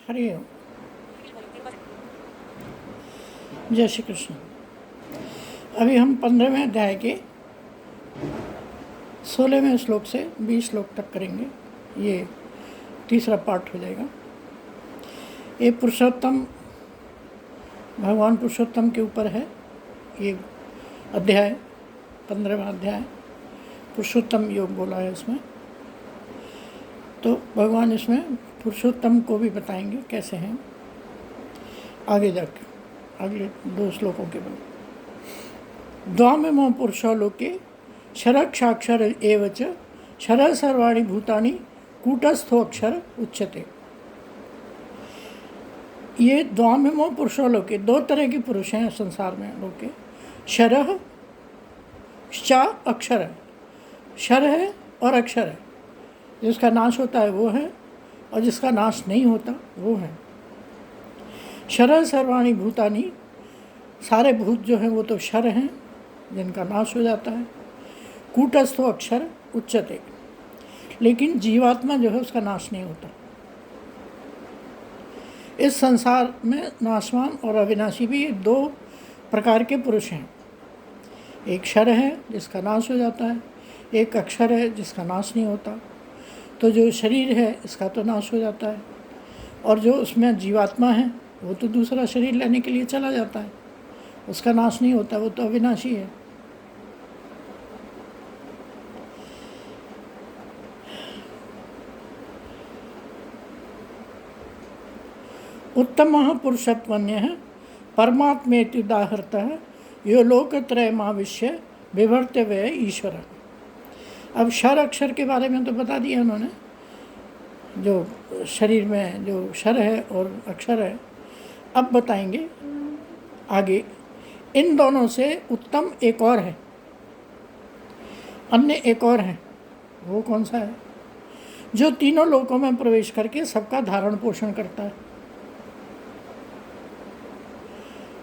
हरि ओम। जय श्री कृष्ण। अभी हम 15वें अध्याय के 16वें श्लोक से 20 श्लोक तक करेंगे। ये तीसरा पार्ट हो जाएगा। ये पुरुषोत्तम, भगवान पुरुषोत्तम के ऊपर है ये अध्याय। 15वां अध्याय पुरुषोत्तम योग बोला है इसमें। तो भगवान इसमें पुरुषोत्तम को भी बताएंगे कैसे हैं आगे जाके, अगले 2 श्लोकों के बाद। द्वामिमो पुरुषो लोके क्षरक्षाक्षर एव च क्षर सर्वाणि भूतानि कूटस्थो अक्षर उच्यते। ये द्वामिमो पुरुषो लोके, 2 तरह के पुरुष हैं संसार में लोके। क्षरः च अक्षर है, क्षर है और अक्षर है। जिसका नाश होता है वो है और जिसका नाश नहीं होता वो है। क्षर सर्वाणि भूतानि, सारे भूत जो हैं वो तो क्षर हैं जिनका नाश हो जाता है। कूटस्थो अक्षर उच्यते, लेकिन जीवात्मा जो है उसका नाश नहीं होता। इस संसार में नाशवान और अविनाशी भी 2 प्रकार के पुरुष हैं। एक क्षर है जिसका नाश हो जाता है, एक अक्षर है जिसका नाश नहीं होता। तो जो शरीर है इसका तो नाश हो जाता है, और जो उसमें जीवात्मा है वो तो दूसरा शरीर लेने के लिए चला जाता है, उसका नाश नहीं होता, वो तो अविनाशी है। उत्तमः पुरुषत्वन्यः परमात्मेति उदाहृतः यो लोकत्रयमाविश्य बिभर्त्यव्यय ईश्वर। अब क्षर अक्षर के बारे में तो बता दिया उन्होंने, जो शरीर में जो क्षर है और अक्षर है। अब बताएंगे आगे इन दोनों से उत्तम एक और है, अन्य एक और है। वो कौन सा है? जो तीनों लोकों में प्रवेश करके सबका धारण पोषण करता है।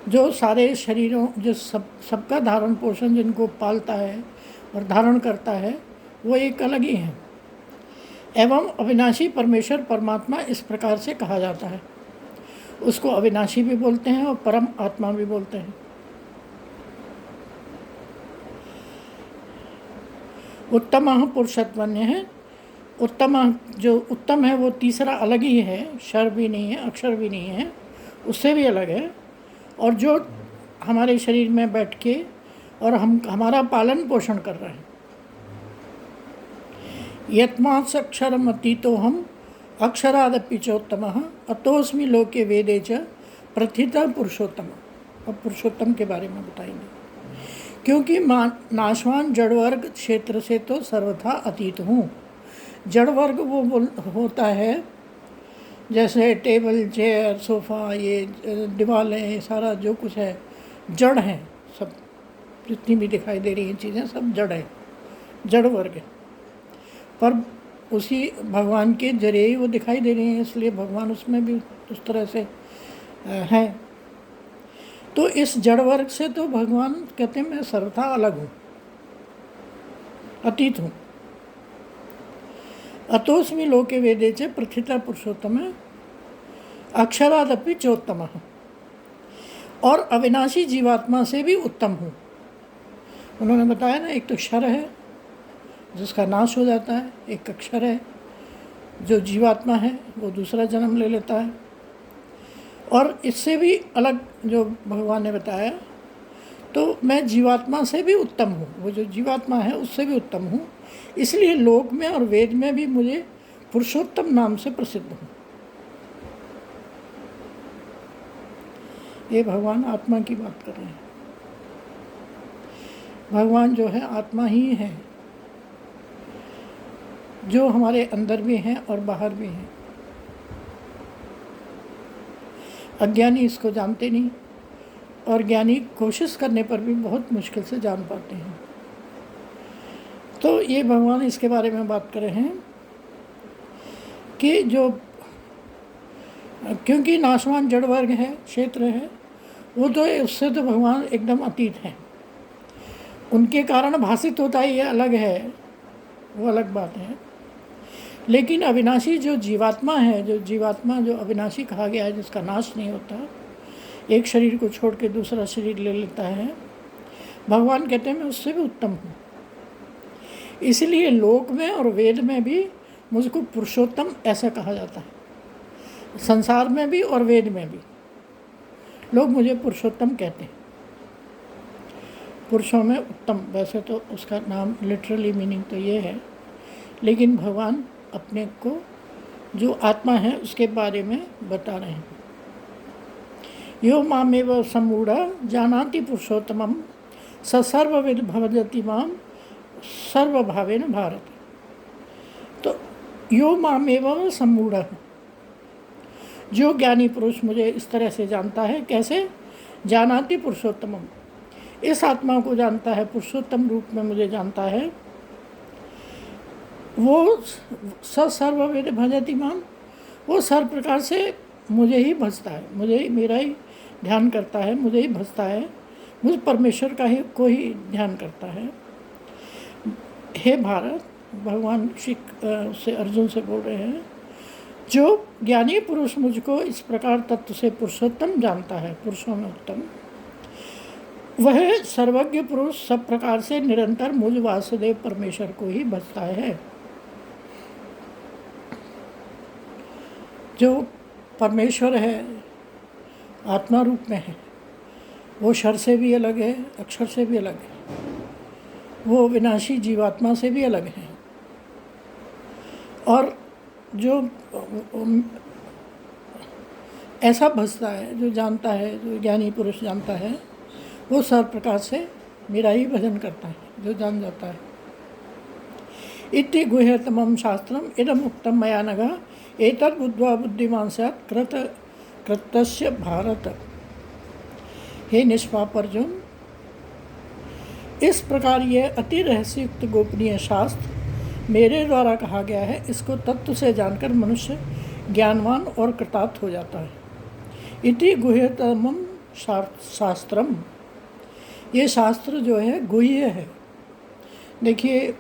जो सारे शरीरों, जो सबका धारण पोषण जिनको पालता है और धारण करता है, वो एक अलग ही है। एवं अविनाशी परमेश्वर परमात्मा इस प्रकार से कहा जाता है। उसको अविनाशी भी बोलते हैं और परम आत्मा भी बोलते हैं। उत्तमः पुरुषत्वन्य है। उत्तम, जो उत्तम है वो तीसरा अलग ही है, क्षर भी नहीं है, अक्षर भी नहीं है, उससे भी अलग है। और जो हमारे शरीर में बैठ के और हमारा पालन पोषण कर रहे हैं। यत्मात् अक्षरमतीतो हम अक्षरादपि चोत्तमः अतोऽस्मि लोके वेदे च प्रथितः पुरुषोत्तम। अब पुरुषोत्तम के बारे में बताएंगे। क्योंकि नाशवान जड़ वर्ग क्षेत्र से तो सर्वथा अतीत हूँ। जड़ वर्ग वो होता है जैसे टेबल, चेयर, सोफ़ा, ये दीवारें, सारा जो कुछ है जड़ है। सब जितनी भी दिखाई दे रही हैं चीज़ें सब जड़ है, जड़ वर्ग है। पर उसी भगवान के जरिए ही वो दिखाई दे रही हैं, इसलिए भगवान उसमें भी उस तरह से है। तो इस जड़ वर्ग से तो भगवान कहते हैं मैं सर्वथा अलग हूँ, अतीत हूँ। अतोऽस्मि लोके वेदे च प्रथितः पुरुषोत्तम अक्षरादपि चोत्तम, और अविनाशी जीवात्मा से भी उत्तम हूँ। उन्होंने बताया ना, एक तो क्षर है जिसका नाश हो जाता है, एक अक्षर है जो जीवात्मा है वो दूसरा जन्म ले लेता है, और इससे भी अलग जो भगवान ने बताया। तो मैं जीवात्मा से भी उत्तम हूँ, वो जो जीवात्मा है उससे भी उत्तम हूँ। इसलिए लोक में और वेद में भी मुझे पुरुषोत्तम नाम से प्रसिद्ध हूँ। ये भगवान आत्मा की बात कर रहे हैं। भगवान जो है आत्मा ही है, जो हमारे अंदर भी हैं और बाहर भी हैं। अज्ञानी इसको जानते नहीं, और ज्ञानी कोशिश करने पर भी बहुत मुश्किल से जान पाते हैं। तो ये भगवान इसके बारे में बात कर रहे हैं कि जो, क्योंकि नाशवान जड़ वर्ग है, क्षेत्र है, वो तो उससे तो भगवान एकदम अतीत हैं। उनके कारण भाषित होता है, ये अलग है, वो अलग बात है। लेकिन अविनाशी जो जीवात्मा है, जो अविनाशी कहा गया है, जिसका नाश नहीं होता, एक शरीर को छोड़ के दूसरा शरीर ले लेता है, भगवान कहते हैं मैं उससे भी उत्तम हूँ। इसलिए लोक में और वेद में भी मुझको पुरुषोत्तम ऐसा कहा जाता है। संसार में भी और वेद में भी लोग मुझे पुरुषोत्तम कहते हैं। पुरुषों में उत्तम, वैसे तो उसका नाम लिटरली मीनिंग तो ये है, लेकिन भगवान अपने को जो आत्मा है उसके बारे में बता रहे हैं। यो मामेव सम्मूढ़ जानाति पुरुषोत्तमं स सर्वविद भवति मां सर्वभावेन भारत। तो यो मामेव सम्मूढ़, जो ज्ञानी पुरुष मुझे इस तरह से जानता है, कैसे? जानाति पुरुषोत्तमम, इस आत्मा को जानता है, पुरुषोत्तम रूप में मुझे जानता है, वो सर्ववेद भजति माम, वो सर्व प्रकार से मुझे ही भजता है, मुझे मेरा ही ध्यान करता है, मुझे ही भजता है, मुझ परमेश्वर का ही को ही ध्यान करता है। हे भारत, भगवान श्री से अर्जुन से बोल रहे हैं, जो ज्ञानी पुरुष मुझको इस प्रकार तत्व से पुरुषोत्तम जानता है, पुरुषों में उत्तम, वह सर्वज्ञ पुरुष सब प्रकार से निरंतर मुझ वासुदेव परमेश्वर को ही भजता है। जो परमेश्वर है, आत्मा रूप में है, वो क्षर से भी अलग है, अक्षर से भी अलग है, वो विनाशी जीवात्मा से भी अलग है। और जो ऐसा भजता है, जो जानता है, जो ज्ञानी पुरुष जानता है, वो सर्व प्रकार से मेरा ही भजन करता है, जो जान जाता है। इति गुह्यतमं शास्त्रम इदम उक्तम मया नघ एतद् बुद्ध्वा बुद्धिमान् स्यात् कृतस्य भारत। हे निष्पाप अर्जुन, इस प्रकार यह अति रहस्ययुक्त गोपनीय शास्त्र मेरे द्वारा कहा गया है, इसको तत्व से जानकर मनुष्य ज्ञानवान और कृतार्थ हो जाता है। इति गुह्यतमं शास्त्रम, ये शास्त्र जो है गुह्य है। देखिए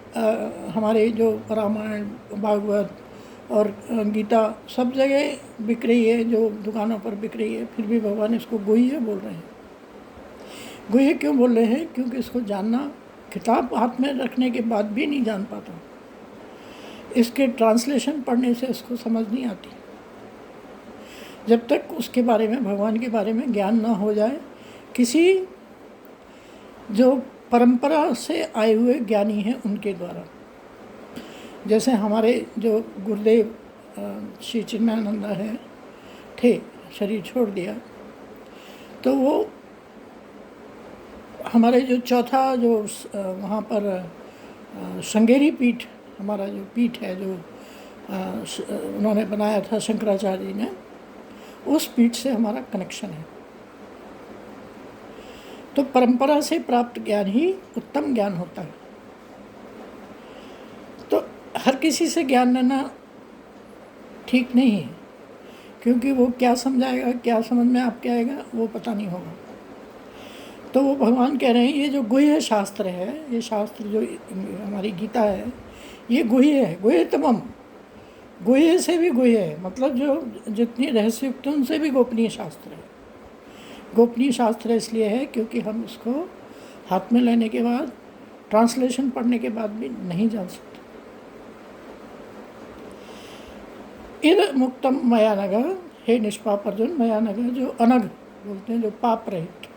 हमारे जो रामायण, भागवत और गीता सब जगह बिक रही है, जो दुकानों पर बिक रही है, फिर भी भगवान इसको गुह्य बोल रहे हैं। गुह्य क्यों बोल रहे हैं? क्योंकि इसको जानना, किताब हाथ में रखने के बाद भी नहीं जान पाता, इसके ट्रांसलेशन पढ़ने से इसको समझ नहीं आती। जब तक उसके बारे में, भगवान के बारे में ज्ञान ना हो जाए, किसी जो परंपरा से आए हुए ज्ञानी हैं उनके द्वारा। जैसे हमारे जो गुरुदेव श्री चिन्मयानंद है थे, शरीर छोड़ दिया, तो वो हमारे जो चौथा जो वहाँ पर श्रृंगेरी पीठ, हमारा जो पीठ है, जो उन्होंने बनाया था शंकराचार्य जी ने, उस पीठ से हमारा कनेक्शन है। तो परंपरा से प्राप्त ज्ञान ही उत्तम ज्ञान होता है। तो हर किसी से ज्ञान लेना ठीक नहीं है, क्योंकि वो क्या समझाएगा, क्या समझ में आपके आएगा, वो पता नहीं होगा। तो वो भगवान कह रहे हैं, ये जो गुह्य शास्त्र है, ये शास्त्र जो हमारी गीता है, ये गुह्य है, गुह्यतमम, गुह्य से भी गुह्य है, मतलब जो जितनी रहस्ययुक्त उनसे भी गोपनीय शास्त्र है। गोपनीय शास्त्र इसलिए है क्योंकि हम उसको हाथ में लेने के बाद, ट्रांसलेशन पढ़ने के बाद भी नहीं जान सकते। इद मुक्तम मया नघ, हे निष्पाप अर्जुन, मया नघ जो अनघ बोलते हैं, जो पाप रहित,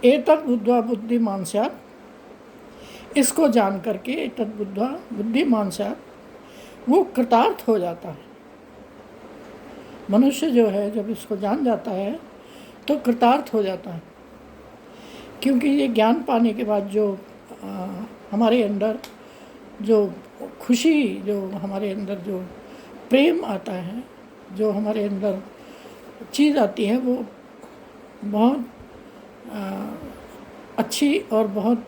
एतद् बुद्ध्वा बुद्धिमान् स्यात्, इसको जान करके, एतद् बुद्ध्वा बुद्धिमान् स्यात्, वो कृतार्थ हो जाता है। मनुष्य जो है जब इसको जान जाता है तो कृतार्थ हो जाता है, क्योंकि ये ज्ञान पाने के बाद जो हमारे अंदर जो खुशी, जो हमारे अंदर जो प्रेम आता है, जो हमारे अंदर चीज़ आती है, वो बहुत अच्छी और बहुत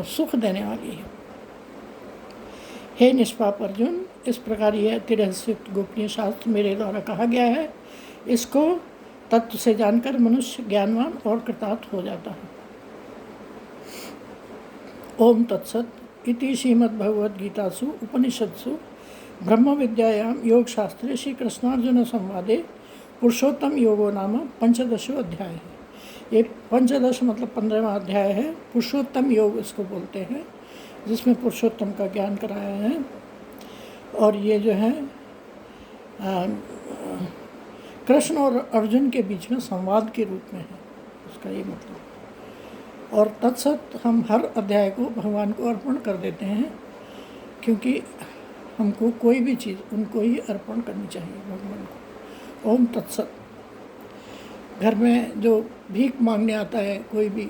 सुख देने वाली है। हे निष्पाप अर्जुन, इस प्रकार यह अति रहस्ययुक्त गोपनीय शास्त्र मेरे द्वारा कहा गया है, इसको तत्व से जानकर मनुष्य ज्ञानवान और कृतार्थ हो जाता है। ओम तत्सत इति श्रीमद्भगवद्गीतासु उपनिषत्सु ब्रह्म विद्यायां योग शास्त्रे श्री कृष्णार्जुन संवादे पुरुषोत्तम योगो नाम 15वां अध्याय है। ये 15 मतलब 15वां अध्याय है। पुरुषोत्तम योग इसको बोलते हैं, जिसमें पुरुषोत्तम का ज्ञान कराया है। और ये जो है कृष्ण और अर्जुन के बीच में संवाद के रूप में है, उसका ये मतलब। और तत्सत हम हर अध्याय को भगवान को अर्पण कर देते हैं, क्योंकि हमको कोई भी चीज़ उनको ही अर्पण करनी चाहिए, भगवान को। ओम तत्सत। घर में जो भीख मांगने आता है कोई भी,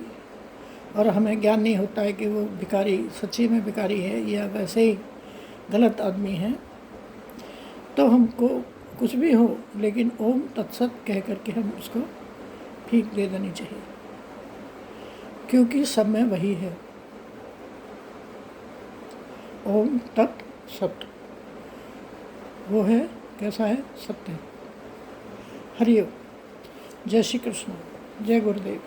और हमें ज्ञान नहीं होता है कि वो भिखारी सच्ची में भिखारी है या वैसे ही गलत आदमी है, तो हमको कुछ भी हो लेकिन ओम तत्सत कह करके हम उसको भीख दे देनी चाहिए, क्योंकि सब में वही है। ओम तत्सत वो है, कैसा है? सत्य। हरि ओम। जय श्री कृष्ण। जय गुरुदेव।